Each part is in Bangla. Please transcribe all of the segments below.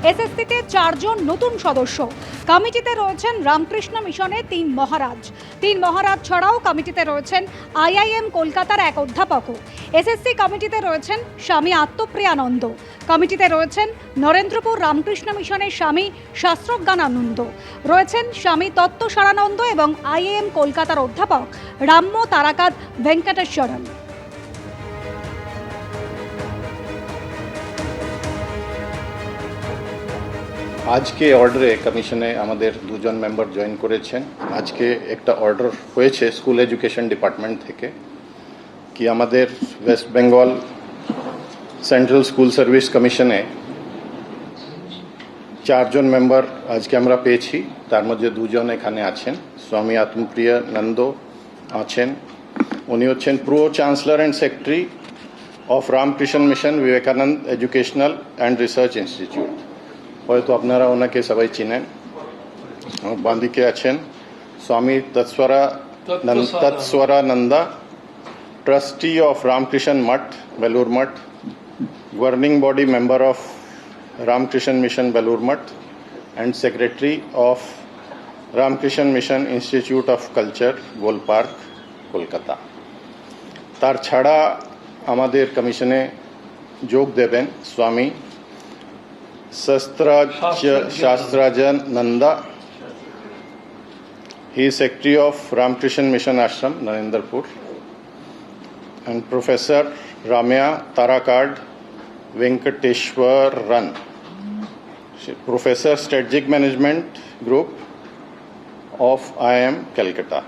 এসএসসিতে 4 জন নতুন সদস্য। কমিটিতে রয়েছেন রামকৃষ্ণ মিশনের 3 মহারাজ। 3 মহারাজ ছাড়াও কমিটিতে রয়েছেন আইআইএম কলকাতার এক অধ্যাপকও। এসএসসি কমিটিতে রয়েছেন স্বামী আত্মপ্রিয়ানন্দ। কমিটিতে রয়েছেন নরেন্দ্রপুর রামকৃষ্ণ মিশনের স্বামী শাস্ত্রজ্ঞানানন্দ। রয়েছেন স্বামী তত্ত্বসারানন্দ এবং আইআইএম কলকাতার অধ্যাপক রাম্য তারাকাদ ভেঙ্কটেশ্বরন। আজকে অর্ডারে কমিশনে আমাদের 2 জন মেম্বার জয়েন করেছেন। আজকে একটা অর্ডার হয়েছে স্কুল এডুকেশন ডিপার্টমেন্ট থেকে কি আমাদের West Bengal central school service কমিশনে 4 জন মেম্বার আজকে আমরা পেয়েছি। তার মধ্যে 2 জন এখানে আছেন, স্বামী আত্মপ্রিয়ানন্দ আছেন, উনি হচ্ছেন pro chancellor and secretary of Ramakrishna Mission Vivekananda Educational and Research Institute. হয়তো আপনারা ওনাকে সবাই চিনেন। বাঁদিকে আছেন Swami Tatswarananda, trustee of Ramakrishna Math, Belur Math, governing body member of Ramakrishna Mission Belur Math and secretary of Ramakrishna Mission Institute of Culture, Gol Park, Kolkata. তার ছাড়া আমাদের কমিশনে যোগ দেবেন স্বামী Shastrajananda. He is Secretary of Ramkrishna Mission Ashram, Narendrapur. And Professor Ramya Tarakad Venkateshwaran, Professor Strategic Management Group of IIM Calcutta.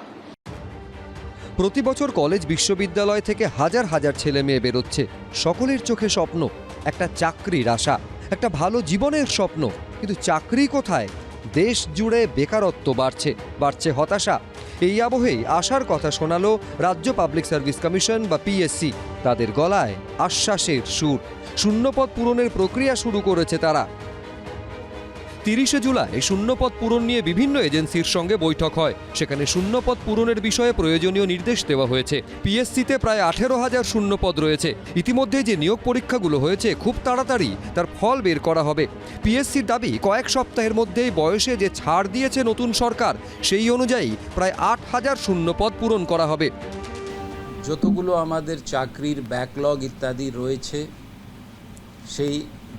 প্রতি বছর কলেজ বিশ্ববিদ্যালয় থেকে হাজার হাজার ছেলে মেয়ে বেরোচ্ছে। সকলের চোখে স্বপ্ন, একটা চাকরির আশা, একটা ভালো জীবনের স্বপ্ন। কিন্তু চাকরি কোথায়? দেশ জুড়ে বেকারত্ব বাড়ছে হতাশা। এই আবহেই আশার কথা শোনালো রাজ্য পাবলিক সার্ভিস কমিশন বা পিএসসি। তাদের গলায় আশ্বাসের সুর। শূন্যপদ পূরণের প্রক্রিয়া শুরু করেছে তারা। 30শে জুলাই শূন্যপদ পূরণ নিয়ে বিভিন্ন এজেন্সির সঙ্গে বৈঠক হয়। সেখানে শূন্যপদ পূরণের বিষয়ে প্রয়োজনীয় নির্দেশ দেওয়া হয়েছে। পিএসসিতে প্রায় 18,000 শূন্যপদ রয়েছে। ইতিমধ্যে যে নিয়োগ পরীক্ষাগুলো হয়েছে খুব তাড়াতাড়ি তার ফল বের করা হবে। পিএসসির দাবি কয়েক সপ্তাহের মধ্যেই বয়সে যে ছাড় দিয়েছে নতুন সরকার, সেই অনুযায়ী প্রায় 8,000 শূন্যপদ পূরণ করা হবে। যতগুলো আমাদের চাকরির ব্যাকলগ ইত্যাদি রয়েছে, সেই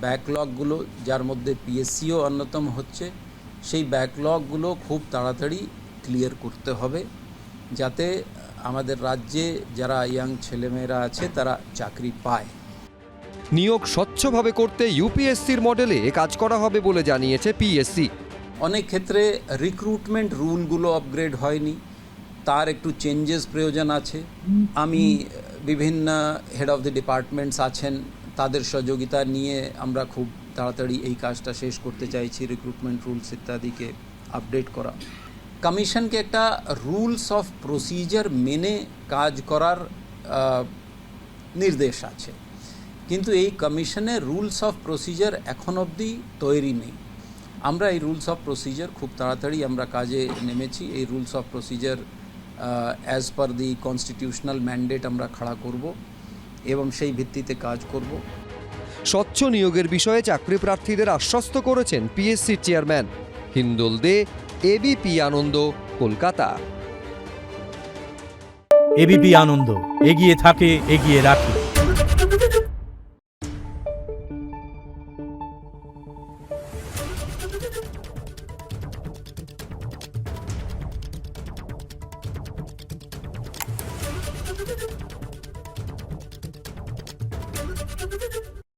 ব্যাকলগগুলো, যার মধ্যে পিএসসিও অন্যতম হচ্ছে, সেই ব্যাকলগগুলো খুব তাড়াতাড়ি ক্লিয়ার করতে হবে, যাতে আমাদের রাজ্যে যারা ইয়াং ছেলেমেয়েরা আছে তারা চাকরি পায়। নিয়োগ স্বচ্ছভাবে করতে ইউপিএসসির মডেলে কাজ করা হবে বলে জানিয়েছে পিএসসি। অনেক ক্ষেত্রে রিক্রুটমেন্ট রুলগুলো আপগ্রেড হয়নি, তার একটু চেঞ্জেস প্রয়োজন আছে। আমি বিভিন্ন হেড অফ দ্য ডিপার্টমেন্টস আছেন, তাদের সহযোগিতা নিয়ে আমরা খুব তাড়াতাড়ি এই কাজটা শেষ করতে চাইছি, রিক্রুটমেন্ট রুলস ইত্যাদিকে আপডেট করা। কমিশনকে একটা রুলস অফ প্রসিজার মেনে কাজ করার নির্দেশ আছে, কিন্তু এই কমিশনের রুলস অফ প্রসিজার এখন অবধি তৈরি নেই। আমরা এই রুলস অফ প্রসিজার খুব তাড়াতাড়ি আমরা কাজে নেমেছি। এই rules of procedure as per the constitutional mandate আমরা খাড়া করব এবং সেই ভিত্তিতে কাজ করব। স্বচ্ছ নিয়োগের বিষয়ে চাকরি প্রার্থীদের আশ্বস্ত করেছেন পিএসসির চেয়ারম্যান হিন্দোল দে। এবিপি আনন্দ, কলকাতা। এবিপি আনন্দ, এগিয়ে থাকে, এগিয়ে রাখে।